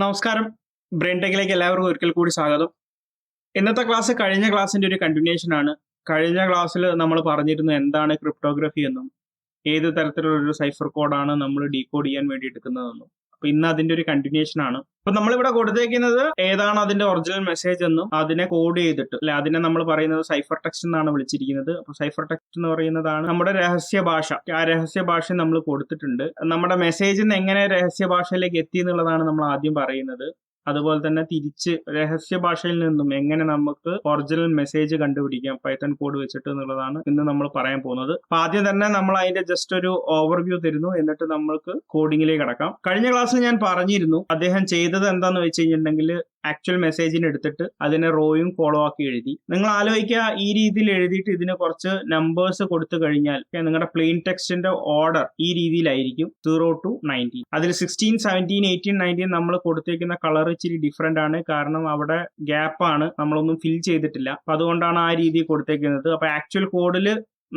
നമസ്കാരം. ബ്രെയിൻ ടെക്കിലേക്ക് എല്ലാവർക്കും ഒരിക്കൽ കൂടി സ്വാഗതം. ഇന്നത്തെ ക്ലാസ് കഴിഞ്ഞ ക്ലാസ്സിന്റെ ഒരു കണ്ടിന്യൂഷൻ ആണ്. കഴിഞ്ഞ ക്ലാസ്സിൽ നമ്മൾ പറഞ്ഞിരുന്നു എന്താണ് ക്രിപ്റ്റോഗ്രഫി എന്നും ഏത് തരത്തിലുള്ള ഒരു സൈഫർ കോഡാണ് നമ്മൾ ഡീകോഡ് ചെയ്യാൻ വേണ്ടി എടുക്കുന്നതെന്നും. അപ്പൊ ഇന്ന് അതിന്റെ ഒരു കണ്ടിന്യൂഷൻ ആണ്. അപ്പൊ നമ്മളിവിടെ കൊടുത്തേക്കുന്നത് ഏതാണ് അതിന്റെ ഒറിജിനൽ മെസ്സേജ് എന്നും അതിനെ കോഡ് ചെയ്തിട്ട് അല്ലെ, അതിനെ നമ്മൾ പറയുന്നത് സൈഫർ ടെക്സ്റ്റ് എന്നാണ് വിളിച്ചിരിക്കുന്നത്. അപ്പൊ സൈഫർ ടെക്സ്റ്റ് എന്ന് പറയുന്നതാണ് നമ്മുടെ രഹസ്യ ഭാഷ. ആ രഹസ്യ ഭാഷ നമ്മൾ കൊടുത്തിട്ടുണ്ട്. നമ്മുടെ മെസ്സേജിൽ നിന്ന് എങ്ങനെ രഹസ്യ ഭാഷയിലേക്ക് എത്തി എന്നുള്ളതാണ് നമ്മൾ ആദ്യം പറയുന്നത്. അതുപോലെ തന്നെ തിരിച്ച് രഹസ്യ ഭാഷയിൽ നിന്നും എങ്ങനെ നമുക്ക് ഒറിജിനൽ മെസ്സേജ് കണ്ടുപിടിക്കാം പൈത്തൺ കോഡ് വെച്ചിട്ട് എന്നുള്ളതാണ് ഇന്ന് നമ്മൾ പറയാൻ പോകുന്നത്. അപ്പൊ ആദ്യം തന്നെ നമ്മൾ അതിന്റെ ജസ്റ്റ് ഒരു ഓവർവ്യൂ തരുന്നു, എന്നിട്ട് നമ്മൾക്ക് കോഡിങ്ങിലേക്ക് കടക്കാം. കഴിഞ്ഞ ക്ലാസ്സിൽ ഞാൻ പറഞ്ഞിരുന്നു അദ്ദേഹം ചെയ്തത് എന്താന്ന് വെച്ച് കഴിഞ്ഞിട്ടുണ്ടെങ്കിൽ ആക്ച്വൽ മെസ്സേജിന് എടുത്തിട്ട് അതിനെ റോയും കോളോ ആക്കി എഴുതി. നിങ്ങൾ ആലോചിക്കുക, ഈ രീതിയിൽ എഴുതിയിട്ട് ഇതിന് കുറച്ച് നമ്പേഴ്സ് കൊടുത്തു കഴിഞ്ഞാൽ നിങ്ങളുടെ പ്ലെയിൻ ടെക്സ്റ്റിന്റെ ഓർഡർ ഈ രീതിയിലായിരിക്കും 0 to 19. അതിൽ 16, 17, 18, 19 നമ്മൾ കൊടുത്തേക്കുന്ന കളർ ഇച്ചിരി ഡിഫറെന്റ് ആണ്. കാരണം അവിടെ ഗ്യാപ്പ് ആണ്, നമ്മളൊന്നും ഫിൽ ചെയ്തിട്ടില്ല. അപ്പൊ അതുകൊണ്ടാണ് ആ രീതി കൊടുത്തേക്കുന്നത്. അപ്പൊ ആക്ച്വൽ കോഡിൽ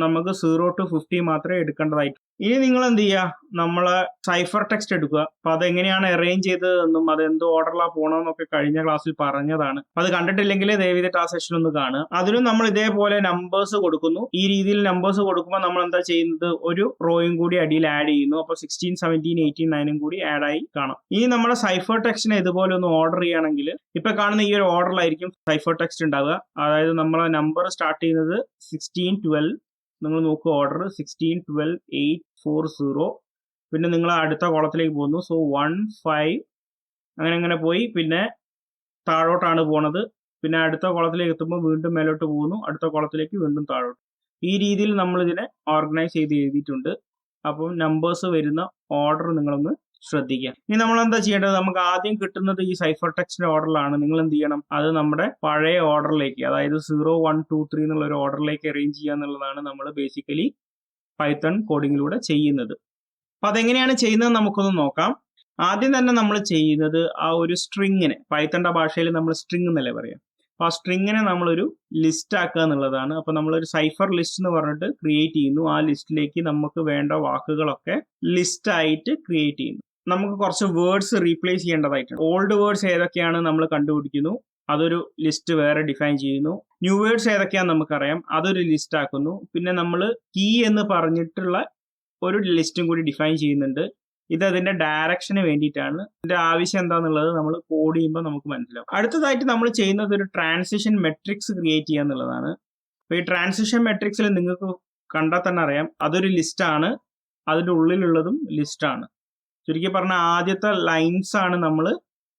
നമുക്ക് 0 to 50 മാത്രമേ എടുക്കേണ്ടതായിട്ട്. ഇനി നിങ്ങൾ എന്ത് ചെയ്യുക, നമ്മളെ സൈഫർ ടെക്സ്റ്റ് എടുക്കുക. അപ്പൊ അതെങ്ങനെയാണ് അറേഞ്ച് ചെയ്തതെന്നും അത് എന്ത് ഓർഡറിലാണ് പോകണമെന്നൊക്കെ കഴിഞ്ഞ ക്ലാസ്സിൽ പറഞ്ഞതാണ്. അത് കണ്ടിട്ടില്ലെങ്കിൽ ദയവീതിട്ട് ആ സെഷൻ ഒന്ന് കാണുക. അതിനും നമ്മൾ ഇതേപോലെ നമ്പേഴ്സ് കൊടുക്കുന്നു. ഈ രീതിയിൽ നമ്പേഴ്സ് കൊടുക്കുമ്പോൾ നമ്മൾ എന്താ ചെയ്യുന്നത്, ഒരു റോയും കൂടി അടിയിൽ ആഡ് ചെയ്യുന്നു. അപ്പൊ 16, 17, 18, 9 കൂടി ആഡ് ആയി കാണാം. ഇനി നമ്മുടെ സൈഫർ ടെക്സ്റ്റിനെ ഇതുപോലെ ഒന്ന് ഓർഡർ ചെയ്യുകയാണെങ്കിൽ ഇപ്പൊ കാണുന്ന ഈ ഒരു ഓർഡറിലായിരിക്കും സൈഫർ ടെക്സ്റ്റ് ഉണ്ടാവുക. അതായത് നമ്മളെ നമ്പർ സ്റ്റാർട്ട് ചെയ്യുന്നത് 16, 12. നിങ്ങൾ നോക്കുക, ഓർഡർ 16, 12, 8, 4, 0. പിന്നെ നിങ്ങൾ അടുത്ത കോളത്തിലേക്ക് പോകുന്നു. സോ 1, 5 അങ്ങനെ പോയി പിന്നെ താഴോട്ടാണ് പോണത്. പിന്നെ അടുത്ത കോളത്തിലേക്ക് എത്തുമ്പോൾ വീണ്ടും മേലോട്ട് പോകുന്നു, അടുത്ത കോളത്തിലേക്ക് വീണ്ടും താഴോട്ട്. ഈ രീതിയിൽ നമ്മൾ ഇതിനെ ഓർഗനൈസ് ചെയ്ത് എഴുതിയിട്ടുണ്ട്. അപ്പം നമ്പേഴ്സ് വരുന്ന ഓർഡർ നിങ്ങളൊന്ന് ശ്രദ്ധിക്കുക. ഇനി നമ്മൾ എന്താ ചെയ്യേണ്ടത്, നമുക്ക് ആദ്യം കിട്ടുന്നത് ഈ സൈഫർ ടെക്സ്റ്റിന്റെ ഓർഡറിലാണ്. നിങ്ങൾ എന്ത് ചെയ്യണം, അത് നമ്മുടെ പഴയ ഓർഡറിലേക്ക്, അതായത് 0, 1, 2, 3 എന്നുള്ള ഒരു ഓർഡറിലേക്ക് അറേഞ്ച് ചെയ്യുക എന്നുള്ളതാണ് നമ്മൾ ബേസിക്കലി പൈത്തൺ കോഡിങ്ങിലൂടെ ചെയ്യുന്നത്. അപ്പൊ അതെങ്ങനെയാണ് ചെയ്യുന്നത് നമുക്കൊന്ന് നോക്കാം. ആദ്യം തന്നെ നമ്മൾ ചെയ്യുന്നത് ആ ഒരു സ്ട്രിങ്ങിനെ, പൈത്തണിന്റെ ഭാഷയിൽ നമ്മൾ സ്ട്രിങ് എന്നല്ലേ പറയാം. അപ്പൊ ആ സ്ട്രിങ്ങിനെ നമ്മളൊരു ലിസ്റ്റ് ആക്കുക എന്നുള്ളതാണ്. അപ്പൊ നമ്മളൊരു സൈഫർ ലിസ്റ്റ് എന്ന് പറഞ്ഞിട്ട് ക്രിയേറ്റ് ചെയ്യുന്നു. ആ ലിസ്റ്റിലേക്ക് നമുക്ക് വേണ്ട വാക്കുകളൊക്കെ ലിസ്റ്റ് ആയിട്ട് ക്രിയേറ്റ് ചെയ്യുന്നു. നമുക്ക് കുറച്ച് വേർഡ്സ് റീപ്ലേസ് ചെയ്യേണ്ടതായിട്ടുണ്ട്. ഓൾഡ് വേർഡ്സ് ഏതൊക്കെയാണ് നമ്മൾ കണ്ടുപിടിക്കുന്നു, അതൊരു ലിസ്റ്റ് വേറെ ഡിഫൈൻ ചെയ്യുന്നു. ന്യൂ വേർഡ്സ് ഏതൊക്കെയാണെന്ന് നമുക്കറിയാം, അതൊരു ലിസ്റ്റ് ആക്കുന്നു. പിന്നെ നമ്മൾ കീ എന്ന് പറഞ്ഞിട്ടുള്ള ഒരു ലിസ്റ്റും കൂടി ഡിഫൈൻ ചെയ്യുന്നുണ്ട്. ഇത് അതിന്റെ ഡയറക്ഷന് വേണ്ടിയിട്ടാണ്. ഇതിന്റെ ആവശ്യം എന്താണെന്നുള്ളത് നമ്മൾ കോഡ് ചെയ്യുമ്പോൾ നമുക്ക് മനസ്സിലാവും. അടുത്തതായിട്ട് നമ്മൾ ചെയ്യുന്നത് ഒരു ട്രാൻസിഷൻ മെട്രിക്സ് ക്രിയേറ്റ് ചെയ്യുക എന്നുള്ളതാണ്. അപ്പൊ ഈ ട്രാൻസിഷൻ മെട്രിക്സിൽ നിങ്ങൾക്ക് കണ്ടാൽ തന്നെ അറിയാം, അതൊരു ലിസ്റ്റ് ആണ്, അതിന്റെ ഉള്ളിലുള്ളതും ലിസ്റ്റ് ആണ്. ചുരുക്കി പറഞ്ഞാൽ ആദ്യത്തെ ലൈൻസ് ആണ് നമ്മൾ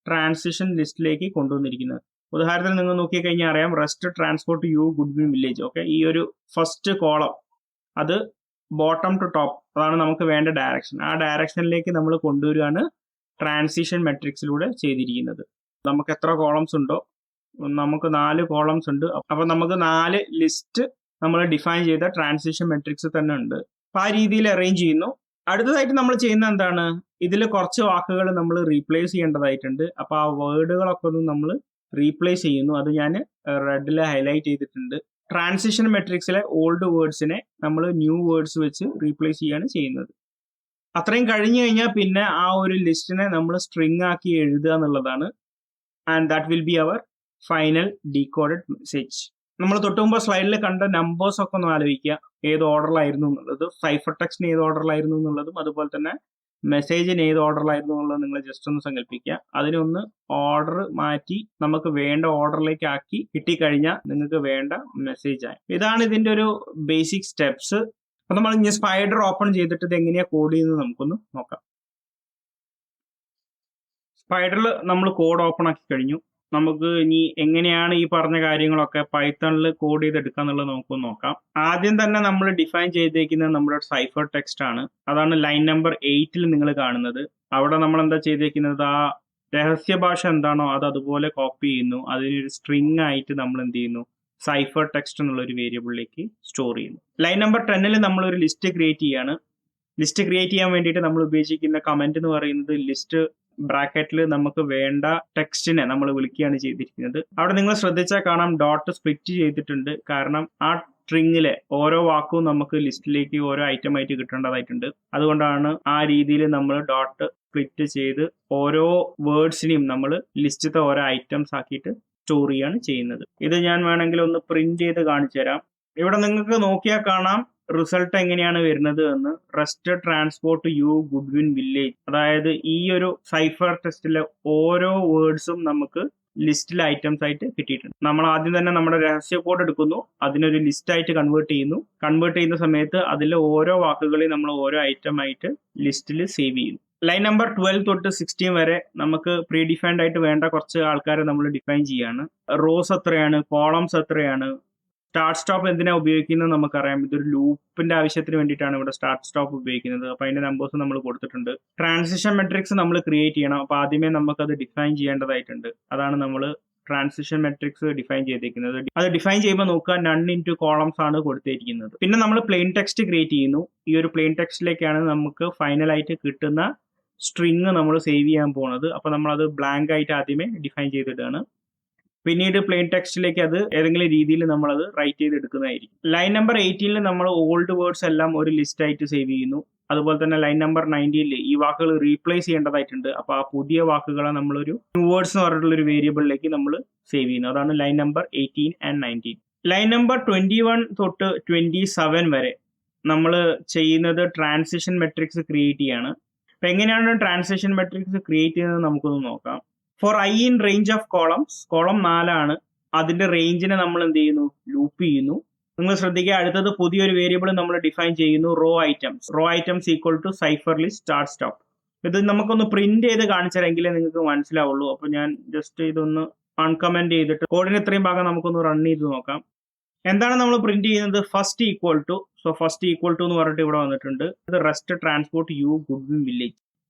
ട്രാൻസിഷൻ ലിസ്റ്റിലേക്ക് കൊണ്ടുവന്നിരിക്കുന്നത്. ഉദാഹരണത്തിന് നിങ്ങൾ നോക്കിക്കഴിഞ്ഞാൽ അറിയാം, rest transport you Goodwin village. Okay, ഈ ഒരു ഫസ്റ്റ് കോളം അത് ബോട്ടം ടു ടോപ്പ്, അതാണ് നമുക്ക് വേണ്ട ഡയറക്ഷൻ. ആ ഡയറക്ഷനിലേക്ക് നമ്മൾ കൊണ്ടുവരികയാണ് ട്രാൻസിഷൻ മെട്രിക്സിലൂടെ ചെയ്തിരിക്കുന്നത്. നമുക്ക് എത്ര കോളംസ് ഉണ്ടോ, നമുക്ക് 4 കോളംസ് ഉണ്ട്. അപ്പൊ നമുക്ക് 4 ലിസ്റ്റ് നമ്മൾ ഡിഫൈൻ ചെയ്ത ട്രാൻസിഷൻ മെട്രിക്സ് തന്നെ ഉണ്ട്. അപ്പൊ ആ രീതിയിൽ അറേഞ്ച് ചെയ്യുന്നു. അടുത്തതായിട്ട് നമ്മൾ ചെയ്യുന്ന എന്താണ്, ഇതിൽ കുറച്ച് വാക്കുകൾ നമ്മൾ റീപ്ലേസ് ചെയ്യേണ്ടതായിട്ടുണ്ട്. അപ്പൊ ആ വേർഡുകളൊക്കെ ഒന്ന് നമ്മൾ റീപ്ലേസ് ചെയ്യുന്നു. അത് ഞാൻ റെഡിൽ ഹൈലൈറ്റ് ചെയ്തിട്ടുണ്ട്. ട്രാൻസിഷൻ മെട്രിക്സിലെ ഓൾഡ് വേർഡ്സിനെ നമ്മൾ ന്യൂ വേർഡ്സ് വെച്ച് റീപ്ലേസ് ചെയ്യാണ് ചെയ്യുന്നത്. അത്രയും കഴിഞ്ഞു കഴിഞ്ഞാൽ പിന്നെ ആ ഒരു ലിസ്റ്റിനെ നമ്മൾ സ്ട്രിങ് ആക്കി എഴുതുക എന്നുള്ളതാണ്. And that will be our final decoded message. നമ്മൾ തൊട്ട് മുമ്പ് സ്ലൈഡിൽ കണ്ട നമ്പേഴ്സ് ഒക്കെ ഒന്ന് ആലോചിക്കുക, ഏത് ഓർഡറിലായിരുന്നു എന്നുള്ളത്, സൈഫർ ടെക്സ്റ്റിന് ഏത് ഓർഡറിലായിരുന്നു എന്നുള്ളതും അതുപോലെ തന്നെ മെസ്സേജിന് ഏത് ഓർഡറിലായിരുന്നു എന്നുള്ളത് നിങ്ങൾ ജസ്റ്റ് ഒന്ന് സങ്കല്പിക്കുക. അതിനൊന്ന് ഓർഡർ മാറ്റി നമുക്ക് വേണ്ട ഓർഡറിലേക്ക് ആക്കി കിട്ടിക്കഴിഞ്ഞാൽ നിങ്ങൾക്ക് വേണ്ട മെസ്സേജ് ആയി. ഇതാണ് ഇതിന്റെ ഒരു ബേസിക് സ്റ്റെപ്സ്. അപ്പൊ നമ്മൾ ഇനി സ്പൈഡർ ഓപ്പൺ ചെയ്തിട്ട് ഇത് എങ്ങനെയാ കോഡ് ചെയ്യുന്നത് നമുക്കൊന്ന് നോക്കാം. സ്പൈഡറിൽ നമ്മൾ കോഡ് ഓപ്പൺ ആക്കി കഴിഞ്ഞു. നമുക്ക് ഇനി എങ്ങനെയാണ് ഈ പറഞ്ഞ കാര്യങ്ങളൊക്കെ പൈത്തണിൽ കോഡ് ചെയ്തെടുക്കുക എന്നുള്ളത് നമുക്കൊന്ന് നോക്കാം. ആദ്യം തന്നെ നമ്മൾ ഡിഫൈൻ ചെയ്തേക്കുന്നത് നമ്മുടെ സൈഫർ ടെക്സ്റ്റ് ആണ്. അതാണ് ലൈൻ നമ്പർ 8 നിങ്ങൾ കാണുന്നത്. അവിടെ നമ്മൾ എന്താ ചെയ്തേക്കുന്നത്, ആ രഹസ്യ ഭാഷ എന്താണോ അത് അതുപോലെ കോപ്പി ചെയ്യുന്നു. അതിനൊരു സ്ട്രിങ് ആയിട്ട് നമ്മൾ എന്ത് ചെയ്യുന്നു, സൈഫർ ടെക്സ്റ്റ് എന്നുള്ള ഒരു വേരിയബിളിലേക്ക് സ്റ്റോർ ചെയ്യുന്നു. ലൈൻ നമ്പർ 10 നമ്മൾ ഒരു ലിസ്റ്റ് ക്രിയേറ്റ് ചെയ്യാണ്. ലിസ്റ്റ് ക്രിയേറ്റ് ചെയ്യാൻ വേണ്ടിയിട്ട് നമ്മൾ ഉപയോഗിക്കുന്ന കമന്റ് എന്ന് പറയുന്നത് ലിസ്റ്റ് ബ്രാക്കറ്റിൽ നമുക്ക് വേണ്ട ടെക്സ്റ്റിനെ നമ്മൾ വിളിക്കുകയാണ് ചെയ്തിരിക്കുന്നത്. അവിടെ നിങ്ങൾ ശ്രദ്ധിച്ചാൽ കാണാം ഡോട്ട് സ്പ്ലിറ്റ് ചെയ്തിട്ടുണ്ട്. കാരണം ആ സ്ട്രിങ്ങിലെ ഓരോ വാക്കും നമുക്ക് ലിസ്റ്റിലേക്ക് ഓരോ ഐറ്റം ആയിട്ട് കിട്ടേണ്ടതായിട്ടുണ്ട്. അതുകൊണ്ടാണ് ആ രീതിയിൽ നമ്മൾ ഡോട്ട് സ്പ്ലിറ്റ് ചെയ്ത് ഓരോ വേർഡ്സിനെയും നമ്മൾ ലിസ്റ്റത്തെ ഓരോ ഐറ്റംസ് ആക്കിയിട്ട് സ്റ്റോർ ചെയ്യാണ് ചെയ്യുന്നത്. ഇത് ഞാൻ വേണമെങ്കിൽ ഒന്ന് പ്രിന്റ് ചെയ്ത് കാണിച്ചു തരാം. ഇവിടെ നിങ്ങൾക്ക് നോക്കിയാൽ കാണാം റിസൾട്ട് എങ്ങനെയാണ് വരുന്നത് എന്ന്. Rest transport you Goodwin village, അതായത് ഈ ഒരു സൈഫർ ടെസ്റ്റിലെ ഓരോ വേർഡ്സും നമുക്ക് ലിസ്റ്റിൽ ഐറ്റംസ് ആയിട്ട് കിട്ടിയിട്ടുണ്ട്. നമ്മൾ ആദ്യം തന്നെ നമ്മുടെ രഹസ്യ കോഡ് എടുക്കുന്നു, അതിനൊരു ലിസ്റ്റ് ആയിട്ട് കൺവേർട്ട് ചെയ്യുന്നു. കൺവേർട്ട് ചെയ്യുന്ന സമയത്ത് അതിലെ ഓരോ വാക്കുകളെയും നമ്മൾ ഓരോ ഐറ്റം ആയിട്ട് ലിസ്റ്റിൽ സേവ് ചെയ്യുന്നു. ലൈൻ നമ്പർ 12 തൊട്ട് 16 വരെ നമുക്ക് പ്രീ ഡിഫൈൻഡ് ആയിട്ട് വേണ്ട കുറച്ച് ആൾക്കാരെ നമ്മൾ ഡിഫൈൻ ചെയ്യാണ്. റോസ് എത്രയാണ്, കോളംസ് എത്രയാണ്, സ്റ്റാർട്ട് സ്റ്റോപ്പ് എന്തിനാ ഉപയോഗിക്കുന്നത് നമുക്കറിയാം. ഇതൊരു ലൂപ്പിന്റെ ആവശ്യത്തിന് വേണ്ടിയിട്ടാണ് ഇവിടെ സ്റ്റാർട്ട് സ്റ്റോപ്പ് ഉപയോഗിക്കുന്നത്. അപ്പോൾ അതിന്റെ നമ്പേഴ്സ് നമ്മൾ കൊടുത്തിട്ടുണ്ട്. ട്രാൻസിഷൻ മെട്രിക്സ് നമ്മൾ ക്രിയേറ്റ് ചെയ്യണം. അപ്പോൾ ആദ്യമേ നമുക്കത് ഡിഫൈൻ ചെയ്യേണ്ടതായിട്ടുണ്ട്. അതാണ് നമ്മൾ ട്രാൻസിഷൻ മെട്രിക്സ് ഡിഫൈൻ ചെയ്തിരിക്കുന്നത്. അത് ഡിഫൈൻ ചെയ്യുമ്പോൾ നോക്കുക നൺ ഇൻറ്റു കോളംസ് ആണ് കൊടുത്തിരിക്കുന്നത്. പിന്നെ നമ്മൾ പ്ലെയിൻ ടെക്സ്റ്റ് ക്രിയേറ്റ് ചെയ്യുന്നു. ഈ ഒരു പ്ലെയിൻ ടെക്സ്റ്റിലേക്കാണ് നമുക്ക് ഫൈനലായിട്ട് കിട്ടുന്ന സ്ട്രിങ് നമ്മൾ സേവ് ചെയ്യാൻ പോകുന്നത്. അപ്പോൾ നമ്മളത് ബ്ലാങ്ക് ആയിട്ട് ആദ്യമേ ഡിഫൈൻ ചെയ്തിട്ടാണ്. പിന്നീട് പ്ലെയിൻ ടെക്സ്റ്റിലേക്ക് അത് ഏതെങ്കിലും രീതിയിൽ നമ്മളത് റൈറ്റ് ചെയ്ത് എടുക്കുന്നതായിരിക്കും. ലൈൻ നമ്പർ 18 നമ്മൾ ഓൾഡ് വേർഡ്സ് എല്ലാം ഒരു ലിസ്റ്റ് ആയിട്ട് സേവ് ചെയ്യുന്നു. അതുപോലെ തന്നെ ലൈൻ നമ്പർ 19 ഈ വാക്കുകൾ റീപ്ലേസ് ചെയ്യേണ്ടതായിട്ടുണ്ട്. അപ്പോൾ ആ പുതിയ വാക്കുകളെ നമ്മളൊരു ന്യൂ വേർഡ്സ് എന്ന് പറഞ്ഞിട്ടുള്ള ഒരു വേരിയബിളിലേക്ക് നമ്മൾ സേവ് ചെയ്യുന്നു. അതാണ് line number 18 and 19. Line number 21 തൊട്ട് 27 വരെ നമ്മൾ ചെയ്യുന്നത് ട്രാൻസിഷൻ മെട്രിക്സ് ക്രിയേറ്റ് ചെയ്യാണ്. അപ്പോൾ എങ്ങനെയാണ് ട്രാൻസിഷൻ മെട്രിക്സ് ക്രിയേറ്റ് ചെയ്യുന്നത് നമുക്കൊന്ന് നോക്കാം. For I in range of columns, column 4 ആണ്, അതിന്റെ റേഞ്ചിനെ നമ്മൾ എന്ത് ചെയ്യുന്നു, ലൂപ്പ് ചെയ്യുന്നു. നിങ്ങൾ ശ്രദ്ധിക്കുക, അടുത്തത് പുതിയൊരു വേരിയബിൾ നമ്മൾ ഡിഫൈൻ ചെയ്യുന്നു, row items equal to cipher list start stop. ഇത് നമുക്കൊന്ന് പ്രിന്റ് ചെയ്ത് കാണിച്ചാലെങ്കിലേ നിങ്ങൾക്ക് മനസ്സിലാവുള്ളൂ. അപ്പോൾ ഞാൻ ജസ്റ്റ് ഇതൊന്ന് അൺകമന്റ് ചെയ്തിട്ട് കോഡിന് ഇത്രയും ഭാഗം നമുക്കൊന്ന് റൺ ചെയ്ത് നോക്കാം. എന്താണ് നമ്മൾ പ്രിന്റ് ചെയ്യുന്നത്, ഫസ്റ്റ് ഈക്വൽ ടു എന്ന് പറഞ്ഞിട്ട് ഇവിടെ വന്നിട്ടുണ്ട്. ഇത് rest transport you Goodwin village.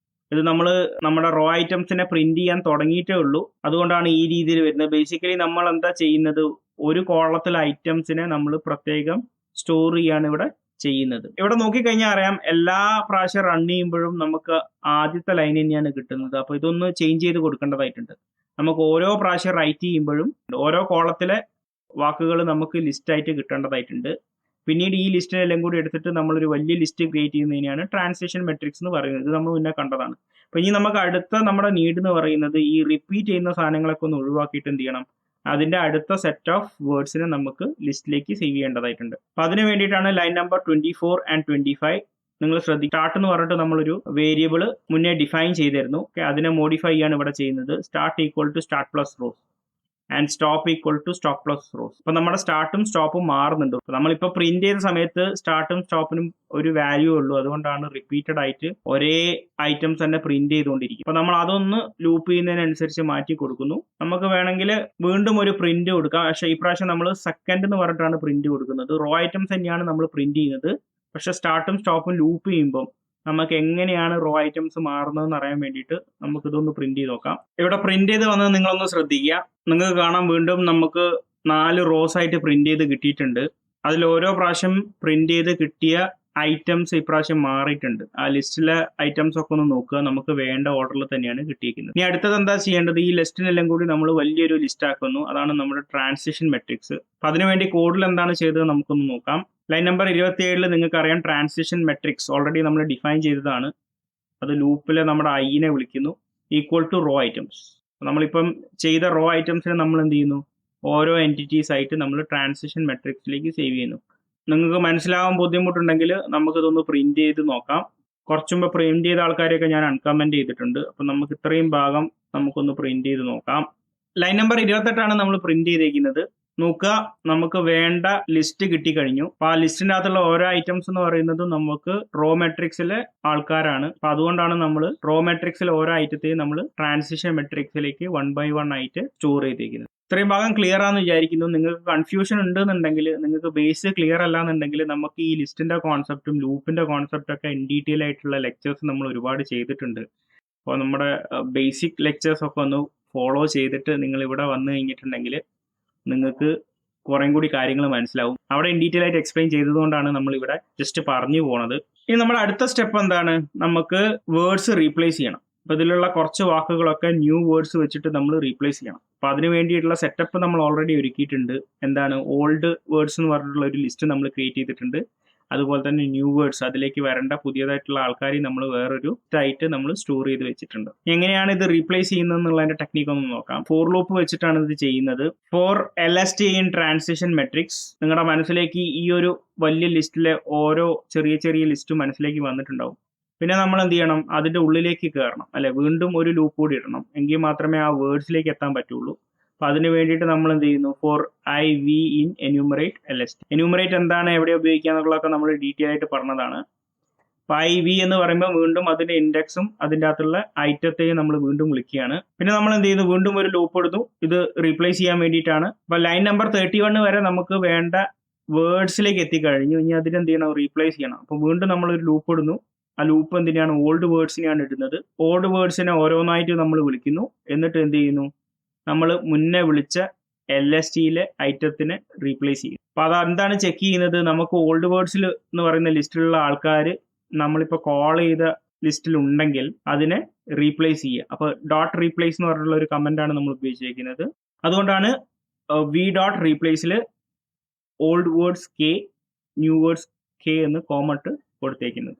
ഇത് നമ്മൾ നമ്മുടെ റോ ഐറ്റംസിനെ പ്രിന്റ് ചെയ്യാൻ തുടങ്ങിയിട്ടേ ഉള്ളൂ, അതുകൊണ്ടാണ് ഈ രീതിയിൽ വരുന്നത്. ബേസിക്കലി നമ്മൾ എന്താ ചെയ്യുന്നത്, ഒരു കോളത്തിലെ ഐറ്റംസിനെ നമ്മൾ പ്രത്യേകം സ്റ്റോർ ചെയ്യാണ് ഇവിടെ ചെയ്യുന്നത്. ഇവിടെ നോക്കിക്കഴിഞ്ഞാൽ അറിയാം, എല്ലാ പ്രാവശ്യം റൺ ചെയ്യുമ്പോഴും നമുക്ക് ആദ്യത്തെ ലൈൻ തന്നെയാണ് കിട്ടുന്നത്. അപ്പോൾ ഇതൊന്ന് ചേഞ്ച് ചെയ്ത് കൊടുക്കേണ്ടതായിട്ടുണ്ട്. നമുക്ക് ഓരോ പ്രാവശ്യം റൈറ്റ് ചെയ്യുമ്പോഴും ഓരോ കോളത്തിലെ വാക്കുകൾ നമുക്ക് ലിസ്റ്റായിട്ട് കിട്ടേണ്ടതായിട്ടുണ്ട്. പിന്നീട് ഈ ലിസ്റ്റിനെല്ലാം കൂടി എടുത്തിട്ട് നമ്മളൊരു വലിയ ലിസ്റ്റ് ക്രിയേറ്റ് ചെയ്യുന്നതിനാണ് ട്രാൻസിഷൻ മെട്രിക്സ് എന്ന് പറയുന്നത്. ഇത് നമ്മൾ മുന്നേ കണ്ടതാണ്. അപ്പോൾ ഇനി നമുക്ക് അടുത്ത നമ്മുടെ നീഡ് എന്ന് പറയുന്നത് ഈ റിപ്പീറ്റ് ചെയ്യുന്ന സാധനങ്ങളൊക്കെ ഒന്ന് ഒഴിവാക്കിയിട്ട് എന്ത് ചെയ്യണം, അതിന്റെ അടുത്ത സെറ്റ് ഓഫ് വേർഡ്സിനെ നമുക്ക് ലിസ്റ്റിലേക്ക് സേവ് ചെയ്യേണ്ടതായിട്ടുണ്ട്. അപ്പോൾ അതിന് വേണ്ടിയിട്ടാണ് ലൈൻ നമ്പർ 24 ആൻഡ് 25 നിങ്ങൾ ശ്രദ്ധിക്കുക. സ്റ്റാർട്ട് എന്ന് പറഞ്ഞിട്ട് നമ്മളൊരു വേരിയബിൾ മുന്നേ ഡിഫൈൻ ചെയ്തിരുന്നു. അതിനെ മോഡിഫൈ ചെയ്യാണ് ഇവിടെ ചെയ്യുന്നത്. Start equal to start plus rows and stop equal to stop plus rows. അപ്പോൾ നമ്മുടെ സ്റ്റാർട്ടും സ്റ്റോപ്പും മാറുന്നുണ്ട്. നമ്മളിപ്പോൾ പ്രിന്റ് ചെയ്ത സമയത്ത് സ്റ്റാർട്ടും സ്റ്റോപ്പിനും ഒരു വാല്യൂ ഉള്ളൂ, അതുകൊണ്ടാണ് റിപ്പീറ്റഡ് ആയിട്ട് ഒരേ ഐറ്റംസ് തന്നെ പ്രിന്റ് ചെയ്തുകൊണ്ടിരിക്കും. അപ്പോൾ നമ്മൾ അതൊന്ന് ലൂപ്പ് ചെയ്യുന്നതിനനുസരിച്ച് മാറ്റി കൊടുക്കുന്നു. നമുക്ക് വേണമെങ്കിൽ വീണ്ടും ഒരു പ്രിന്റ് കൊടുക്കാം, പക്ഷേ ഈ പ്രാവശ്യം നമ്മൾ സെക്കൻഡ് എന്ന് പറഞ്ഞിട്ടാണ് പ്രിന്റ് കൊടുക്കുന്നത്. റോ ഐറ്റംസ് തന്നെയാണ് നമ്മൾ പ്രിന്റ് ചെയ്യുന്നത്, പക്ഷേ സ്റ്റാർട്ടും സ്റ്റോപ്പും ലൂപ്പ് ചെയ്യുമ്പോൾ നമുക്ക് എങ്ങനെയാണ് റോ ഐറ്റംസ് മാറുന്നതെന്ന് അറിയാൻ വേണ്ടിയിട്ട് നമുക്കിതൊന്ന് പ്രിന്റ് ചെയ്ത് നോക്കാം. ഇവിടെ പ്രിന്റ് ചെയ്ത് വന്നത് നിങ്ങളൊന്ന് ശ്രദ്ധിക്കുക. നിങ്ങൾക്ക് കാണാം വീണ്ടും നമുക്ക് 4 റോസ് ആയിട്ട് പ്രിന്റ് ചെയ്ത് കിട്ടിയിട്ടുണ്ട്. അതിൽ ഓരോ പ്രാവശ്യം പ്രിന്റ് ചെയ്ത് കിട്ടിയ ഐറ്റംസ് ഇപ്രാവശ്യം മാറിയിട്ടുണ്ട്. ആ ലിസ്റ്റിലെ ഐറ്റംസ് ഒക്കെ ഒന്ന് നോക്കുക, നമുക്ക് വേണ്ട ഓർഡറിൽ തന്നെയാണ് കിട്ടിയിരിക്കുന്നത്. ഇനി അടുത്തത് എന്താ ചെയ്യേണ്ടത്, ഈ ലിസ്റ്റിനെല്ലാം കൂടി നമ്മൾ വലിയൊരു ലിസ്റ്റ് ആക്കുന്നു. അതാണ് നമ്മുടെ ട്രാൻസിഷൻ മെട്രിക്സ്. അപ്പം അതിനുവേണ്ടി കോഡിൽ എന്താണ് ചെയ്തത് നമുക്കൊന്ന് നോക്കാം. ലൈൻ നമ്പർ 27 നിങ്ങൾക്ക് അറിയാം, ട്രാൻസിഷൻ മെട്രിക്സ് ഓൾറെഡി നമ്മൾ ഡിഫൈൻ ചെയ്തതാണ്. അത് ലൂപ്പിലെ നമ്മുടെ ഐനെ വിളിക്കുന്നു, ഈക്വൽ ടു റോ ഐറ്റംസ്. നമ്മളിപ്പം ചെയ്ത റോ ഐറ്റംസിനെ നമ്മൾ എന്ത് ചെയ്യുന്നു, ഓരോ എൻറ്റിറ്റീസ് ആയിട്ട് നമ്മൾ ട്രാൻസിഷൻ മെട്രിക്സിലേക്ക് സേവ് ചെയ്യുന്നു. നിങ്ങൾക്ക് മനസ്സിലാവാൻ ബുദ്ധിമുട്ടുണ്ടെങ്കിൽ നമുക്കിതൊന്ന് പ്രിന്റ് ചെയ്ത് നോക്കാം. കുറച്ച് മുമ്പ് പ്രിന്റ് ചെയ്ത ആൾക്കാരെയൊക്കെ ഞാൻ അൺകമന്റ് ചെയ്തിട്ടുണ്ട്. അപ്പം നമുക്ക് ഇത്രയും ഭാഗം നമുക്കൊന്ന് പ്രിന്റ് ചെയ്ത് നോക്കാം. ലൈൻ നമ്പർ 28 നമ്മൾ പ്രിന്റ് ചെയ്തേക്കുന്നത്. നോക്കുക, നമുക്ക് വേണ്ട ലിസ്റ്റ് കിട്ടിക്കഴിഞ്ഞു. അപ്പൊ ആ ലിസ്റ്റിന്റെ അകത്തുള്ള ഓരോ ഐറ്റംസ് എന്ന് പറയുന്നത് നമുക്ക് റോ മെട്രിക്സിലെ ആൾക്കാരാണ്. അപ്പൊ അതുകൊണ്ടാണ് നമ്മൾ റോ മെട്രിക്സിലെ ഓരോ ഐറ്റത്തെയും നമ്മൾ ട്രാൻസിഷൻ മെട്രിക്സിലേക്ക് 1 by 1 ആയിട്ട് സ്റ്റോർ ചെയ്തേക്കുന്നത്. ഇത്രയും ഭാഗം ക്ലിയർ ആണെന്ന് വിചാരിക്കുന്നു. നിങ്ങൾക്ക് കൺഫ്യൂഷൻ ഉണ്ടെന്നുണ്ടെങ്കിൽ, നിങ്ങൾക്ക് ബേസ് ക്ലിയർ അല്ല എന്നുണ്ടെങ്കിൽ, നമുക്ക് ഈ ലിസ്റ്റിന്റെ കോൺസെപ്റ്റും ലൂപ്പിന്റെ കോൺസെപ്റ്റും ഒക്കെ ഇൻ ഡീറ്റെയിൽ ആയിട്ടുള്ള ലെക്ചേഴ്സ് നമ്മൾ ഒരുപാട് ചെയ്തിട്ടുണ്ട്. അപ്പോൾ നമ്മുടെ ബേസിക് ലെക്ചേഴ്സ് ഒക്കെ ഒന്ന് ഫോളോ ചെയ്തിട്ട് നിങ്ങൾ ഇവിടെ വന്നു കഴിഞ്ഞിട്ടുണ്ടെങ്കിൽ നിങ്ങൾക്ക് കുറേം കൂടി കാര്യങ്ങൾ മനസ്സിലാവും. അവിടെ ഇൻ ഡീറ്റെയിൽ ആയിട്ട് എക്സ്പ്ലെയിൻ ചെയ്തതുകൊണ്ടാണ് നമ്മൾ ഇവിടെ ജസ്റ്റ് പറഞ്ഞു പോണത്. ഇനി നമ്മുടെ അടുത്ത സ്റ്റെപ്പ് എന്താണ്, നമുക്ക് വേർഡ്സ് റീപ്ലേസ് ചെയ്യണം. അപ്പോൾ ഇതിലുള്ള കുറച്ച് വാക്കുകളൊക്കെ ന്യൂ വേർഡ്സ് വെച്ചിട്ട് നമ്മൾ റീപ്ലേസ് ചെയ്യണം. അപ്പോൾ അതിന് വേണ്ടിയിട്ടുള്ള സെറ്റപ്പ് നമ്മൾ ഓൾറെഡി ഒരുക്കിയിട്ടുണ്ട്. എന്താണ്, ഓൾഡ് വേർഡ്സ് എന്ന് പറഞ്ഞിട്ടുള്ള ഒരു ലിസ്റ്റ് നമ്മൾ ക്രിയേറ്റ് ചെയ്തിട്ടുണ്ട്. അതുപോലെ തന്നെ ന്യൂ വേർഡ്സ്, അതിലേക്ക് വരേണ്ട പുതിയതായിട്ടുള്ള ആൾക്കാരെ നമ്മൾ വേറൊരു ആയിട്ട് നമ്മൾ സ്റ്റോർ ചെയ്ത് വെച്ചിട്ടുണ്ട്. എങ്ങനെയാണ് ഇത് റീപ്ലേസ് ചെയ്യുന്നത് എന്നുള്ളതിന്റെ ടെക്നിക്ക് ഒന്ന് നോക്കാം. ഫോർ ലൂപ്പ് വെച്ചിട്ടാണ് ഇത് ചെയ്യുന്നത്. For LST in transition matrix, നിങ്ങളുടെ മനസ്സിലേക്ക് ഈ ഒരു വലിയ ലിസ്റ്റിലെ ഓരോ ചെറിയ ചെറിയ ലിസ്റ്റ് മനസ്സിലേക്ക് വന്നിട്ടുണ്ടാവും. പിന്നെ നമ്മൾ എന്ത് ചെയ്യണം, അതിന്റെ ഉള്ളിലേക്ക് കയറണം, അല്ലെ, വീണ്ടും ഒരു ലൂപ്പ് കൂടി ഇടണം, എങ്കിൽ മാത്രമേ ആ വേർഡ്സിലേക്ക് എത്താൻ പറ്റുള്ളൂ. അപ്പൊ അതിന് വേണ്ടിയിട്ട് നമ്മൾ എന്ത് ചെയ്യുന്നു, for IV in enumerate LST. Enumerate എന്താണ്, എവിടെ ഉപയോഗിക്കുക എന്നുള്ളതൊക്കെ നമ്മൾ ഡീറ്റെയിൽ ആയിട്ട് പറഞ്ഞതാണ്. അപ്പൊ IV എന്ന് പറയുമ്പോൾ വീണ്ടും അതിന്റെ ഇൻഡെക്സും അതിൻ്റെ അകത്തുള്ള ഐറ്റത്തെയും നമ്മൾ വീണ്ടും വിളിക്കുകയാണ്. പിന്നെ നമ്മൾ എന്ത് ചെയ്യുന്നു, വീണ്ടും ഒരു ലൂപ്പ് എടുത്തു, ഇത് റീപ്ലേസ് ചെയ്യാൻ വേണ്ടിയിട്ടാണ്. അപ്പൊ ലൈൻ നമ്പർ 31 വരെ നമുക്ക് വേണ്ട വേർഡ്സിലേക്ക് എത്തിക്കഴിഞ്ഞു. ഇനി അതിനെന്ത് ചെയ്യണം, റീപ്ലേസ് ചെയ്യണം. അപ്പൊ വീണ്ടും നമ്മൾ ഒരു ലൂപ്പ് ഇടുന്നു. ആ ലൂപ്പ് എന്തിനാണ്, ഓൾഡ് വേർഡ്സിനെയാണ് ഇടുന്നത്. ഓൾഡ് വേർഡ്സിനെ ഓരോന്നായിട്ട് നമ്മൾ വിളിക്കുന്നു. എന്നിട്ട് എന്ത് ചെയ്യുന്നു, നമ്മൾ മുന്നേ വിളിച്ച LSTയിലെ ഐറ്റത്തിനെ റീപ്ലേസ് ചെയ്യും. അപ്പൊ അതെന്താണ് ചെക്ക് ചെയ്യുന്നത്, നമുക്ക് ഓൾഡ് വേർഡ്സിൽ എന്ന് പറയുന്ന ലിസ്റ്റിലുള്ള ആൾക്കാർ നമ്മളിപ്പോൾ കോൾ ചെയ്ത ലിസ്റ്റിൽ ഉണ്ടെങ്കിൽ അതിനെ റീപ്ലേസ് ചെയ്യുക. അപ്പൊ ഡോട്ട് റീപ്ലേസ് എന്ന് പറഞ്ഞിട്ടുള്ള ഒരു കമന്റ് ആണ് നമ്മൾ ഉപയോഗിച്ചിരിക്കുന്നത്. അതുകൊണ്ടാണ് v.replaceൽ old words K, new words K എന്ന് കോമട്ട് കൊടുത്തേക്കുന്നത്.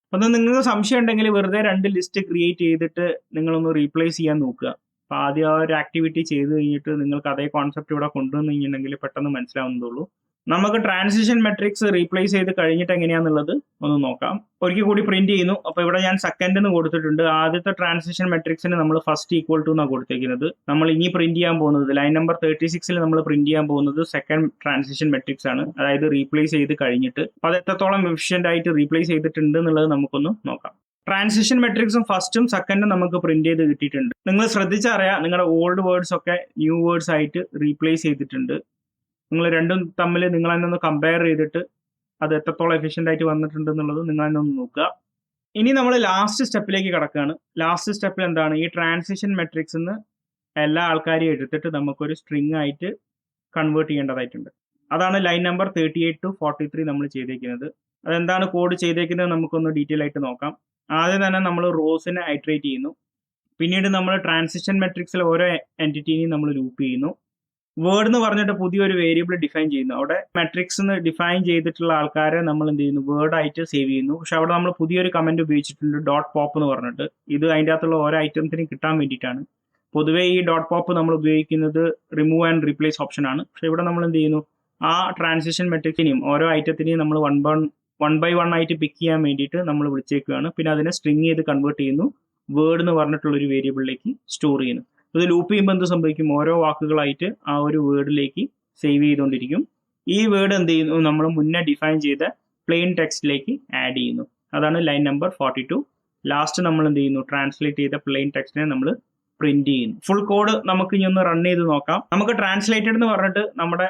അപ്പം നിങ്ങൾക്ക് സംശയം ഉണ്ടെങ്കിൽ വെറുതെ 2 ലിസ്റ്റ് ക്രിയേറ്റ് ചെയ്തിട്ട് നിങ്ങളൊന്ന് റീപ്ലേസ് ചെയ്യാൻ നോക്കുക. അപ്പോൾ ആദ്യം ആ ഒരു ആക്ടിവിറ്റി ചെയ്ത് കഴിഞ്ഞിട്ട് നിങ്ങൾക്ക് അതേ കോൺസെപ്റ്റ് ഇവിടെ കൊണ്ടുവന്നു കഴിഞ്ഞിട്ടുണ്ടെങ്കിൽ പെട്ടെന്ന് മനസ്സിലാവുന്നതുള്ളൂ. നമുക്ക് ട്രാൻസിഷൻ മെട്രിക്സ് റീപ്ലേസ് ചെയ്ത് കഴിഞ്ഞിട്ട് എങ്ങനെയാണെന്നുള്ളത് ഒന്ന് നോക്കാം. ഒരിക്കൽ കൂടി പ്രിന്റ് ചെയ്യുന്നു. അപ്പോൾ ഇവിടെ ഞാൻ സെക്കൻഡ് എന്ന് കൊടുത്തിട്ടുണ്ട്. ആദ്യത്തെ ട്രാൻസിഷൻ മെട്രിക്സിന് നമ്മൾ ഫസ്റ്റ് ഈക്വൽ ടു എന്നാണ് കൊടുത്തേക്കുന്നത്. നമ്മൾ ഇനി പ്രിന്റ് ചെയ്യാൻ പോകുന്നത് ലൈൻ നമ്പർ 36 നമ്മൾ പ്രിന്റ് ചെയ്യാൻ പോകുന്നത് സെക്കൻഡ് ട്രാൻസിഷൻ മെട്രിക്സ് ആണ്, അതായത് റീപ്ലേസ് ചെയ്ത് കഴിഞ്ഞിട്ട്. അപ്പോൾ അത് എത്രത്തോളം എഫിഷ്യന്റ് ആയിട്ട് റീപ്ലേസ് ചെയ്തിട്ടുണ്ട് എന്നുള്ളത് നമുക്കൊന്ന് നോക്കാം. ട്രാൻസിഷൻ മെട്രിക്സും ഫസ്റ്റും സെക്കൻഡും നമുക്ക് പ്രിന്റ് ചെയ്ത് കിട്ടിയിട്ടുണ്ട്. നിങ്ങൾ ശ്രദ്ധിച്ചറിയാം, നിങ്ങളുടെ ഓൾഡ് വേർഡ്സ് ഒക്കെ ന്യൂ വേർഡ്സ് ആയിട്ട് റീപ്ലേസ് ചെയ്തിട്ടുണ്ട്. നിങ്ങൾ രണ്ടും തമ്മിൽ നിങ്ങൾ തന്നെ ഒന്ന് കമ്പയർ ചെയ്തിട്ട് അത് എത്രത്തോളം എഫിഷ്യൻ്റ് ആയിട്ട് വന്നിട്ടുണ്ട് എന്നുള്ളത് നിങ്ങൾ തന്നെ ഒന്ന് നോക്കുക. ഇനി നമ്മൾ ലാസ്റ്റ് സ്റ്റെപ്പിലേക്ക് കടക്കുകയാണ്. ലാസ്റ്റ് സ്റ്റെപ്പിൽ എന്താണ്, ഈ ട്രാൻസിഷൻ മെട്രിക്സ് നിന്ന് എല്ലാ ആൾക്കാരെയും എടുത്തിട്ട് നമുക്കൊരു സ്ട്രിങ് ആയിട്ട് കൺവേർട്ട് ചെയ്യേണ്ടതായിട്ടുണ്ട്. അതാണ് ലൈൻ നമ്പർ 38 to 43 നമ്മൾ ചെയ്തേക്കുന്നത്. അതെന്താണ് കോഡ് ചെയ്തേക്കുന്നത് നമുക്കൊന്ന് ഡീറ്റെയിൽ ആയിട്ട് നോക്കാം. ആദ്യം തന്നെ നമ്മൾ റോസിനെ ഐട്രേറ്റ് ചെയ്യുന്നു. പിന്നീട് നമ്മൾ ട്രാൻസിഷൻ മെട്രിക്സിലെ ഓരോ എൻറ്റിറ്റിനെയും നമ്മൾ ലൂപ്പ് ചെയ്യുന്നു. വേർഡ് എന്ന് പറഞ്ഞിട്ട് പുതിയൊരു വേരിയബിൾ ഡിഫൈൻ ചെയ്യുന്നു. അവിടെ മെട്രിക്സ് ഡിഫൈൻ ചെയ്തിട്ടുള്ള ആൾക്കാരെ നമ്മൾ എന്ത് ചെയ്യുന്നു, വേർഡ് ആയിട്ട് സേവ് ചെയ്യുന്നു. പക്ഷെ അവിടെ നമ്മൾ പുതിയൊരു കമന്റ് ഉപയോഗിച്ചിട്ടുണ്ട്, ഡോട്ട് പോപ്പ് എന്ന് പറഞ്ഞിട്ട്. ഇത് അതിൻ്റെ അകത്തുള്ള ഓരോ ഐറ്റംസിനും കിട്ടാൻ വേണ്ടിയിട്ടാണ്. പൊതുവേ ഈ ഡോട്ട് പോപ്പ് നമ്മൾ ഉപയോഗിക്കുന്നത് റിമൂവ് ആൻഡ് റീപ്ലേസ് ഓപ്ഷൻ ആണ്. പക്ഷെ ഇവിടെ നമ്മൾ എന്ത് ചെയ്യുന്നു, ആ ട്രാൻസിഷൻ മെട്രിക്സിനെയും ഓരോ ഐറ്റത്തിനെയും നമ്മൾ വൺ ബൈ വൺ ആയിട്ട് പിക്ക് ചെയ്യാൻ വേണ്ടിയിട്ട് നമ്മൾ വിളിച്ചേക്കുകയാണ്. പിന്നെ അതിനെ സ്ട്രിങ് ചെയ്ത് കൺവേർട്ട് ചെയ്യുന്നു, വേർഡ് എന്ന് പറഞ്ഞിട്ടുള്ള ഒരു വേരിയബിളിലേക്ക് സ്റ്റോർ ചെയ്യുന്നു. ഇത് ലൂപ്പ് ചെയ്യുമ്പോൾ എന്ത് സംഭവിക്കും, ഓരോ വാക്കുകളായിട്ട് ആ ഒരു വേർഡിലേക്ക് സേവ് ചെയ്തുകൊണ്ടിരിക്കും. ഈ വേർഡ് എന്ത് ചെയ്യുന്നു, നമ്മൾ മുന്നേ ഡിഫൈൻ ചെയ്ത പ്ലെയിൻ ടെക്സ്റ്റിലേക്ക് ആഡ് ചെയ്യുന്നു. അതാണ് ലൈൻ നമ്പർ 42. ലാസ്റ്റ് നമ്മൾ എന്ത് ചെയ്യുന്നു, ട്രാൻസ്ലേറ്റ് ചെയ്ത പ്ലെയിൻ ടെക്സ്റ്റിനെ നമ്മൾ പ്രിന്റ് ചെയ്യുന്നു. ഫുൾ കോഡ് നമുക്ക് ഇനി ഒന്ന് റൺ ചെയ്ത് നോക്കാം. നമുക്ക് ട്രാൻസ്ലേറ്റഡ് എന്ന് പറഞ്ഞിട്ട് നമ്മുടെ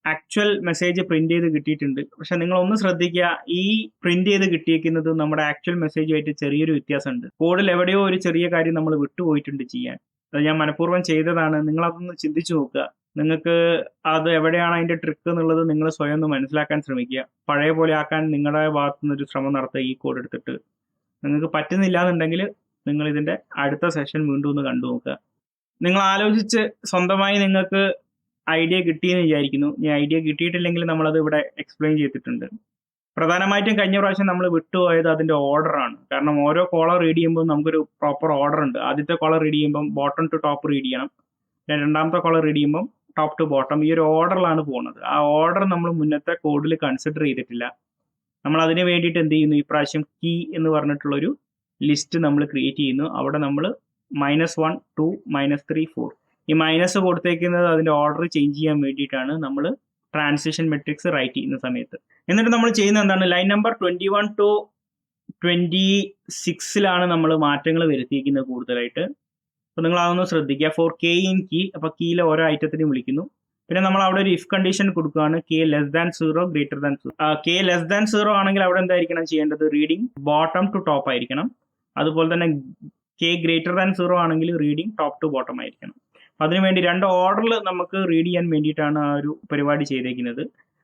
ആക്ച്വൽ മെസ്സേജ് പ്രിന്റ് ചെയ്ത് കിട്ടിയിട്ടുണ്ട്. പക്ഷെ നിങ്ങൾ ഒന്ന് ശ്രദ്ധിക്കുക, ഈ പ്രിന്റ് ചെയ്ത് കിട്ടിയിരിക്കുന്നത് നമ്മുടെ ആക്ച്വൽ മെസ്സേജുമായിട്ട് ചെറിയൊരു വ്യത്യാസമുണ്ട്. കോഡിൽ എവിടെയോ ഒരു ചെറിയ കാര്യം നമ്മൾ വിട്ടുപോയിട്ടുണ്ട് ചെയ്യാൻ. അത് ഞാൻ മനഃപൂർവ്വം ചെയ്തതാണ്. നിങ്ങൾ അതൊന്ന് ചിന്തിച്ചു നോക്കുക. നിങ്ങൾക്ക് അത് എവിടെയാണ് അതിന്റെ ട്രിക്ക് എന്നുള്ളത് നിങ്ങൾ സ്വയം ഒന്ന് മനസ്സിലാക്കാൻ ശ്രമിക്കുക. പഴയ പോലെ ആക്കാൻ നിങ്ങളുടെ ഭാഗത്തു നിന്നൊരു ശ്രമം നടത്തുക. ഈ കോഡ് എടുത്തിട്ട് നിങ്ങൾക്ക് പറ്റുന്നില്ല എന്നുണ്ടെങ്കിൽ നിങ്ങൾ ഇതിന്റെ അടുത്ത സെഷൻ വീണ്ടും ഒന്ന് കണ്ടു നോക്കുക. നിങ്ങൾ ആലോചിച്ച് സ്വന്തമായി നിങ്ങൾക്ക് ഐഡിയ കിട്ടിയെന്ന് വിചാരിക്കുന്നു. ഈ ഐഡിയ കിട്ടിയിട്ടില്ലെങ്കിൽ നമ്മളത് ഇവിടെ എക്സ്പ്ലെയിൻ ചെയ്തിട്ടുണ്ട്. പ്രധാനമായിട്ടും കഴിഞ്ഞ പ്രാവശ്യം നമ്മൾ വിട്ടുപോയത് അതിന്റെ ഓർഡറാണ്. കാരണം ഓരോ കോളർ റീഡ് ചെയ്യുമ്പോൾ നമുക്കൊരു പ്രോപ്പർ ഓർഡർ ഉണ്ട്. ആദ്യത്തെ കോളർ റീഡ് ചെയ്യുമ്പോൾ ബോട്ടം ടു ടോപ്പ് റീഡ് ചെയ്യണം. രണ്ടാമത്തെ കോളർ റീഡ് ചെയ്യുമ്പോൾ ടോപ്പ് ടു ബോട്ടം. ഈ ഒരു ഓർഡറിലാണ് പോകുന്നത്. ആ ഓർഡർ നമ്മൾ മുന്നത്തെ കോഡിൽ കൺസിഡർ ചെയ്തിട്ടില്ല. നമ്മൾ അതിന് വേണ്ടിയിട്ട് എന്ത് ചെയ്യുന്നു, ഈ പ്രാവശ്യം കീ എന്ന് പറഞ്ഞിട്ടുള്ളൊരു ലിസ്റ്റ് നമ്മൾ ക്രിയേറ്റ് ചെയ്യുന്നു. അവിടെ നമ്മൾ -1 2 -3 4 ഈ മൈനസ് കൊടുത്തേക്കുന്നത് അതിന്റെ ഓർഡർ ചേഞ്ച് ചെയ്യാൻ വേണ്ടിയിട്ടാണ് നമ്മൾ ട്രാൻസിഷൻ മെട്രിക്സ് റൈറ്റ് ചെയ്യുന്ന സമയത്ത്. എന്നിട്ട് നമ്മൾ ചെയ്യുന്ന എന്താണ്, ലൈൻ നമ്പർ 21 to 26 നമ്മൾ മാറ്റങ്ങൾ വരുത്തിയിരിക്കുന്നത് കൂടുതലായിട്ട്. അപ്പോൾ നിങ്ങൾ അതൊന്ന് ശ്രദ്ധിക്കുക. ഫോർ കെ ഇൻ കീ, അപ്പോൾ കീയിലെ ഓരോ ഐറ്റത്തിനെയും വിളിക്കുന്നു. പിന്നെ നമ്മൾ അവിടെ ഒരു ഇഫ് കണ്ടീഷൻ കൊടുക്കുകയാണ്, k<0 > 0. k 0 ആണെങ്കിൽ അവിടെ എന്തായിരിക്കണം ചെയ്യേണ്ടത്, റീഡിങ് ബോട്ടം ടു ടോപ്പ് ആയിരിക്കണം. അതുപോലെ തന്നെ k 0 ആണെങ്കിൽ റീഡിങ് ടോപ്പ് ടു ബോട്ടം ആയിരിക്കണം. അതിനുവേണ്ടി 2 ഓർഡറിൽ നമുക്ക് റീഡ് ചെയ്യാൻ വേണ്ടിയിട്ടാണ് ആ ഒരു പരിപാടി ചെയ്തേക്കുന്നത്.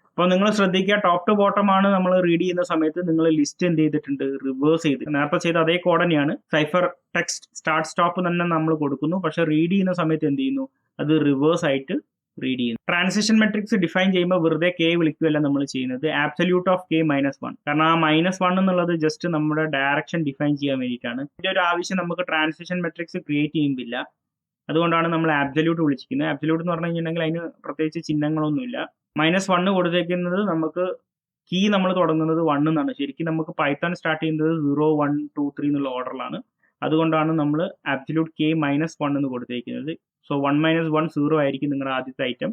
അപ്പോൾ നിങ്ങൾ ശ്രദ്ധിക്കുക, ടോപ്പ് ടു ബോട്ടം ആണ് നമ്മൾ റീഡ് ചെയ്യുന്ന സമയത്ത് നിങ്ങൾ ലിസ്റ്റ് എന്ത് ചെയ്തിട്ടുണ്ട്, റിവേഴ്സ് ചെയ്ത്. നേരത്തെ ചെയ്ത അതേ കോഡ് തന്നെയാണ്. സൈഫർ ടെക്സ്റ്റ് സ്റ്റാർട്ട് സ്റ്റോപ്പ് തന്നെ നമ്മൾ കൊടുക്കുന്നു. പക്ഷെ റീഡ് ചെയ്യുന്ന സമയത്ത് എന്ത് ചെയ്യുന്നു, അത് റിവേഴ്സ് ആയിട്ട് റീഡ് ചെയ്യുന്നത്. ട്രാൻസിഷൻ മെട്രിക്സ് ഡിഫൈൻ ചെയ്യുമ്പോൾ വെറുതെ കെ വിളിക്കുകയല്ല നമ്മൾ ചെയ്യുന്നത്, ആബ്സല്യൂട്ട് ഓഫ് കെ -1. കാരണം ആ -1 എന്നുള്ളത് ജസ്റ്റ് നമ്മുടെ ഡയറക്ഷൻ ഡിഫൈൻ ചെയ്യാൻ വേണ്ടിയിട്ടാണ്. ഇതിന്റെ ഒരു ആവശ്യം നമുക്ക് ട്രാൻസിഷൻ മെട്രിക്സ് ക്രിയേറ്റ് ചെയ്യുന്നില്ല. അതുകൊണ്ടാണ് നമ്മൾ ആബ്സല്യൂട്ട് വിളിച്ചിരിക്കുന്നത്. ആബ്സല്യൂട്ട് എന്ന് പറഞ്ഞു കഴിഞ്ഞിട്ടുണ്ടെങ്കിൽ അതിന് പ്രത്യേകിച്ച് ചിഹ്നങ്ങളൊന്നുമില്ല. -1 കൊടുത്തേക്കുന്നത് നമുക്ക് കീ നമ്മൾ തുടങ്ങുന്നത് 1 എന്നാണ്. ശരിക്കും നമുക്ക് പൈത്തൺ സ്റ്റാർട്ട് ചെയ്യുന്നത് 0, 1, 2, 3 എന്നുള്ള ഓർഡറിലാണ്. അതുകൊണ്ടാണ് നമ്മൾ ആബ്സല്യൂട്ട് കെ -1 എന്ന് കൊടുത്തേക്കുന്നത്. സോ 1 - 1 0 ആയിരിക്കും നിങ്ങളുടെ ആദ്യത്തെ ഐറ്റം.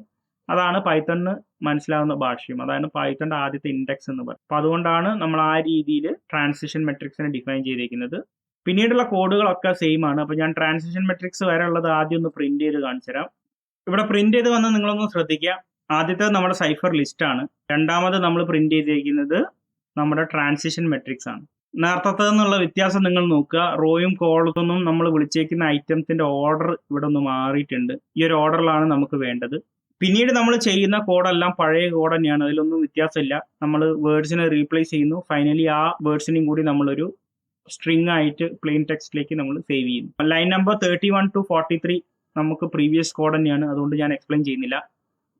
അതാണ് പൈത്തണിന് മനസ്സിലാവുന്ന ഭാഷയും, അതാണ് പൈത്തണിന്റെ ആദ്യത്തെ ഇൻഡെക്സ് എന്ന് പറയുന്നത്. അപ്പോൾ അതുകൊണ്ടാണ് നമ്മൾ ആ രീതിയിൽ ട്രാൻസിഷൻ മെട്രിക്സിനെ ഡിഫൈൻ ചെയ്തേക്കുന്നത്. പിന്നീടുള്ള കോഡുകളൊക്കെ സെയിം ആണ്. അപ്പോൾ ഞാൻ ട്രാൻസിഷൻ മെട്രിക്സ് വരെ ഉള്ളത് ആദ്യം ഒന്ന് പ്രിന്റ് ചെയ്ത് കാണിച്ചു തരാം. ഇവിടെ പ്രിന്റ് ചെയ്ത് വന്ന് നിങ്ങളൊന്ന് ശ്രദ്ധിക്കുക. ആദ്യത്തെ നമ്മുടെ സൈഫർ ലിസ്റ്റ് ആണ്. രണ്ടാമത് നമ്മൾ പ്രിന്റ് ചെയ്തിരിക്കുന്നത് നമ്മുടെ ട്രാൻസിഷൻ മെട്രിക്സ് ആണ്. നേരത്തെ നിന്നുള്ള വ്യത്യാസം നിങ്ങൾ നോക്കുക. റോയും കോളത്തൊന്നും നമ്മൾ വിളിച്ചേക്കുന്ന ഐറ്റംസിന്റെ ഓർഡർ ഇവിടെ ഒന്ന് മാറിയിട്ടുണ്ട്. ഈ ഒരു ഓർഡറിലാണ് നമുക്ക് വേണ്ടത്. പിന്നീട് നമ്മൾ ചെയ്യുന്ന കോഡെല്ലാം പഴയ കോഡ് തന്നെയാണ്, അതിലൊന്നും വ്യത്യാസമില്ല. നമ്മൾ വേർഡ്സിനെ റീപ്ലേസ് ചെയ്യുന്നു. ഫൈനലി ആ വേർഡ്സിനെയും കൂടി നമ്മളൊരു സ്ട്രിങ് ആയിട്ട് പ്ലെയിൻ ടെക്സ്റ്റിലേക്ക് നമ്മൾ സേവ് ചെയ്യുന്നു. ലൈൻ നമ്പർ 31 to 43 നമുക്ക് പ്രീവിയസ് കോഡ് തന്നെയാണ്, അതുകൊണ്ട് ഞാൻ എക്സ്പ്ലെയിൻ ചെയ്യുന്നില്ല.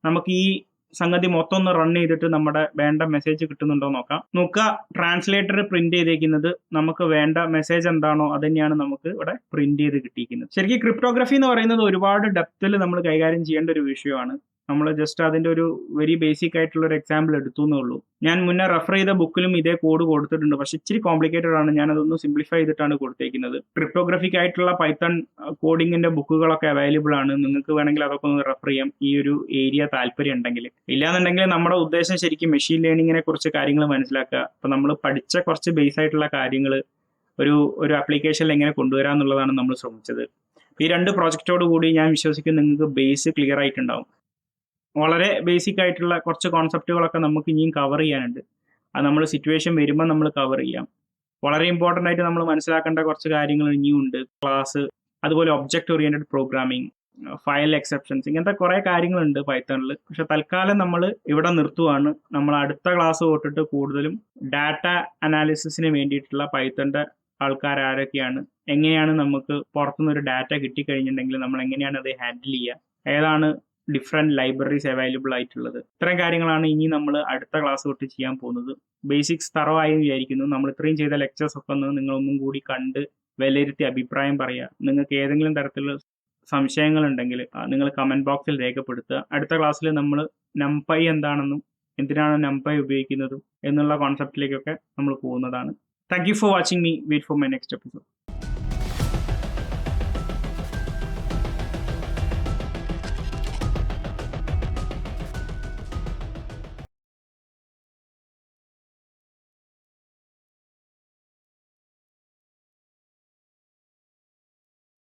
നമുക്ക് ഈ സംഗതി മൊത്തം ഒന്ന് റൺ ചെയ്തിട്ട് നമ്മുടെ വേണ്ട മെസ്സേജ് കിട്ടുന്നുണ്ടോ നോക്കാം. നോക്കുക, ട്രാൻസ്ലേറ്റർ പ്രിന്റ് ചെയ്തേക്കുന്നത് നമുക്ക് വേണ്ട മെസ്സേജ് എന്താണോ അത് തന്നെയാണ് നമുക്ക് ഇവിടെ പ്രിന്റ് ചെയ്ത് കിട്ടിയിരിക്കുന്നത്. ശരിക്കും ക്രിപ്റ്റോഗ്രഫി എന്ന് പറയുന്നത് ഒരുപാട് ഡെപ്തിൽ നമ്മൾ കൈകാര്യം ചെയ്യേണ്ട ഒരു വിഷയമാണ്. നമ്മൾ ജസ്റ്റ് അതിന്റെ ഒരു വെരി ബേസിക് ആയിട്ടുള്ള ഒരു എക്സാമ്പിൾ എടുത്തു എന്നേ ഉള്ളൂ. ഞാൻ മുന്നേ റെഫർ ചെയ്ത ബുക്കിലും ഇതേ കോഡ് കൊടുത്തിട്ടുണ്ട്, പക്ഷെ ഇച്ചിരി കോംപ്ലിക്കേറ്റഡ് ആണ്. ഞാൻ അതൊന്ന് സിംപ്ലിഫൈ ചെയ്തിട്ടാണ് കൊടുത്തേക്കുന്നത്. ക്രിപ്റ്റോഗ്രഫിക് ആയിട്ടുള്ള പൈത്തൺ കോഡിങ്ങിന്റെ ബുക്കുകളൊക്കെ അവൈലബിൾ ആണ്. നിങ്ങൾക്ക് വേണമെങ്കിൽ അതൊക്കെ ഒന്ന് റെഫർ ചെയ്യാം, ഈ ഒരു ഏരിയ താല്പര്യം ഉണ്ടെങ്കിൽ. ഇല്ലാന്നുണ്ടെങ്കിൽ നമ്മുടെ ഉദ്ദേശം ശരിക്കും മെഷീൻ ലേണിങ്ങിനെ കുറിച്ച് കാര്യങ്ങൾ മനസ്സിലാക്കുക. അപ്പൊ നമ്മൾ പഠിച്ച കുറച്ച് ബേസ് ആയിട്ടുള്ള കാര്യങ്ങൾ ഒരു ആപ്ലിക്കേഷനിൽ എങ്ങനെ കൊണ്ടുവരാന്നുള്ളതാണ് നമ്മൾ ശ്രമിച്ചത്. ഈ 2 പ്രോജക്റ്റോട് കൂടി ഞാൻ വിശ്വസിക്കും നിങ്ങൾക്ക് ബേസ് ക്ലിയർ ആയിട്ടുണ്ടാവും. വളരെ ബേസിക് ആയിട്ടുള്ള കുറച്ച് കോൺസെപ്റ്റുകളൊക്കെ നമുക്ക് ഇനിയും കവർ ചെയ്യാനുണ്ട്. അത് നമ്മൾ സിറ്റുവേഷൻ വരുമ്പോൾ നമ്മൾ കവർ ചെയ്യാം. വളരെ ഇമ്പോർട്ടൻ്റ് ആയിട്ട് നമ്മൾ മനസ്സിലാക്കേണ്ട കുറച്ച് കാര്യങ്ങൾ ഇനിയും ഉണ്ട്. ക്ലാസ്, അതുപോലെ object oriented programming, file exceptions, ഇങ്ങനത്തെ കുറേ കാര്യങ്ങളുണ്ട് പൈത്തണിൽ. പക്ഷെ തൽക്കാലം നമ്മൾ ഇവിടെ നിർത്തുവാണ്. നമ്മൾ അടുത്ത ക്ലാസ് തൊട്ടിട്ട് കൂടുതലും ഡാറ്റ അനാലിസിസിന് വേണ്ടിയിട്ടുള്ള പൈത്തണിന്റെ ആൾക്കാർ ആരൊക്കെയാണ്, എങ്ങനെയാണ് നമുക്ക് പുറത്തുനിന്നൊരു ഡാറ്റ കിട്ടിക്കഴിഞ്ഞിട്ടുണ്ടെങ്കിൽ നമ്മൾ എങ്ങനെയാണ് അത് ഹാൻഡിൽ ചെയ്യുക, ഏതാണ് ഡിഫറെൻറ്റ് ലൈബ്രറീസ് അവൈലബിൾ ആയിട്ടുള്ളത്, ഇത്തരം കാര്യങ്ങളാണ് ഇനി നമ്മൾ അടുത്ത ക്ലാസ് തൊട്ട് ചെയ്യാൻ പോകുന്നത്. ബേസിക്സ് തറവായി വിചാരിക്കുന്നു. നമ്മൾ ഇത്രയും ചെയ്ത ലെക്ചേഴ്സ് ഒക്കെ ഒന്ന് നിങ്ങളൊന്നും കൂടി കണ്ട് വിലയിരുത്തി അഭിപ്രായം പറയുക. നിങ്ങൾക്ക് ഏതെങ്കിലും തരത്തിലുള്ള സംശയങ്ങളുണ്ടെങ്കിൽ നിങ്ങൾ കമൻറ്റ് ബോക്സിൽ രേഖപ്പെടുത്തുക. അടുത്ത ക്ലാസ്സിൽ നമ്മൾ നംപൈ എന്താണെന്നും എന്തിനാണ് നംപൈ ഉപയോഗിക്കുന്നതും എന്നുള്ള കോൺസെപ്റ്റിലേക്കൊക്കെ നമ്മൾ പോകുന്നതാണ്. Thank you for watching me. Wait for my next episode.